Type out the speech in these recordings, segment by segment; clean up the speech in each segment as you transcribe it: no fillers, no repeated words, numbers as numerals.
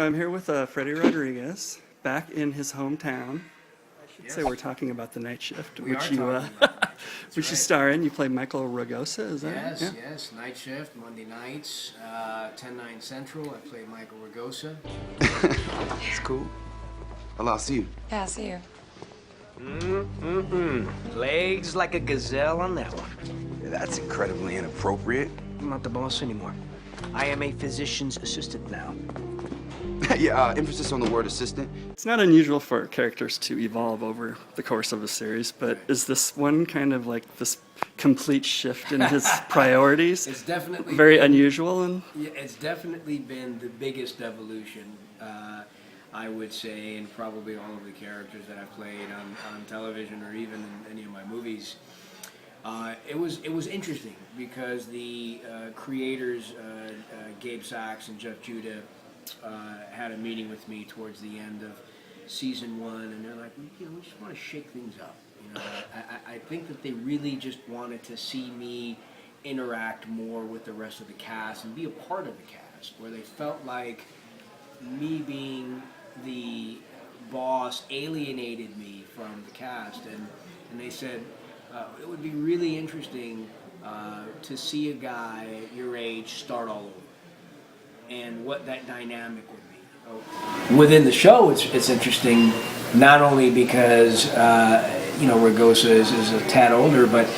I'm here with Freddy Rodriguez, back in his hometown. I should say we're talking about The Night Shift, which you star in. You play Michael Ragosa, is that Yes, right? yes. Night Shift, Monday nights, 10/9 Central. I play Michael Ragosa. It's cool. I'll see you. Yeah, see you. Legs like a gazelle on that one. Yeah, that's incredibly inappropriate. I'm not the boss anymore. I am a physician's assistant now. Yeah, emphasis on the word assistant. It's not unusual for characters to evolve over the course of a series, but is this one kind of like this complete shift in his priorities? It's definitely very unusual. And yeah, it's definitely been the biggest evolution, I would say, and probably all of the characters that I've played on television or even in any of my movies. It was interesting because the creators, Gabe Sachs and Jeff Judah, had a meeting with me towards the end of season 1, and they're like, we just want to shake things up. I think that they really just wanted to see me interact more with the rest of the cast and be a part of the cast, where they felt like me being the boss alienated me from the cast, and they said it would be really interesting to see a guy your age start all over, and what that dynamic would be. Within the show, it's interesting, not only because Ragosa is a tad older, but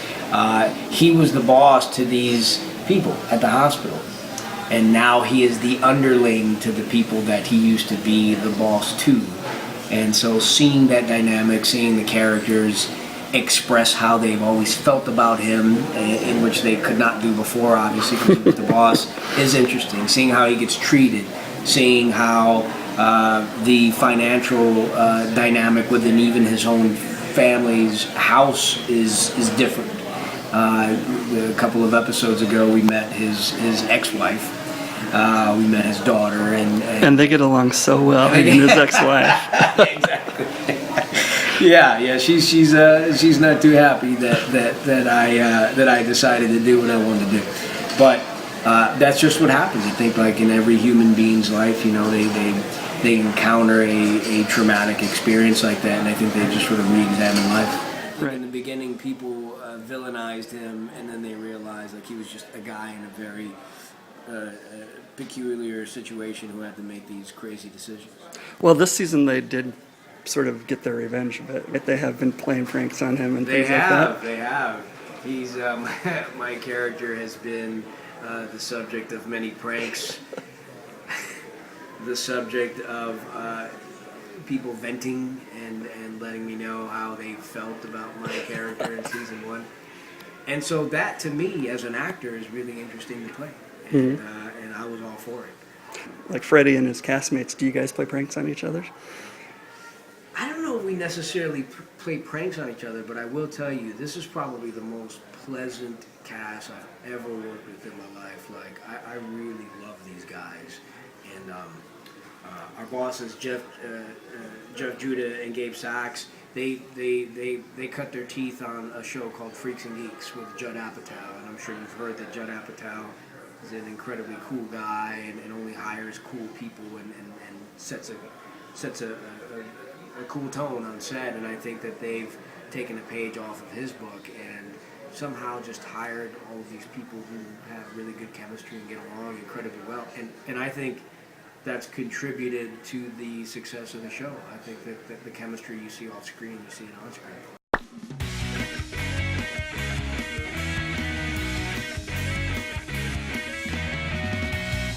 he was the boss to these people at the hospital, and now he is the underling to the people that he used to be the boss to. And so seeing that dynamic, seeing the characters express how they've always felt about him, in which they could not do before, obviously, because he was the boss, is interesting. Seeing how he gets treated, seeing how the financial dynamic within even his own family's house is different. A couple of episodes ago, we met his ex-wife. We met his daughter, and they get along so well, he and his ex-wife. Exactly. Yeah. She's not too happy that I decided to do what I wanted to do, but that's just what happens. I think, like in every human being's life, they encounter a traumatic experience like that, and I think they just sort of re-examine life. Right. In the beginning, people villainized him, and then they realized like he was just a guy in a very peculiar situation who had to make these crazy decisions. Well, this season they did sort of get their revenge a bit. They have been playing pranks on him and things like that. They have. He's my character has been the subject of many pranks. The subject of people venting and letting me know how they felt about my character in season 1. And so that, to me, as an actor, is really interesting to play. And, and I was all for it. Like Freddy and his castmates, do you guys play pranks on each other? I don't know if we necessarily play pranks on each other, but I will tell you, this is probably the most pleasant cast I've ever worked with in my life. Like, I really love these guys. And our bosses, Jeff Judah and Gabe Sachs, they cut their teeth on a show called Freaks and Geeks with Judd Apatow. And I'm sure you've heard that Judd Apatow is an incredibly cool guy and only hires cool people and sets a cool tone on set, and I think that they've taken a page off of his book and somehow just hired all of these people who have really good chemistry and get along incredibly well, and I think that's contributed to the success of the show. I think that the chemistry you see off screen, you see it on screen.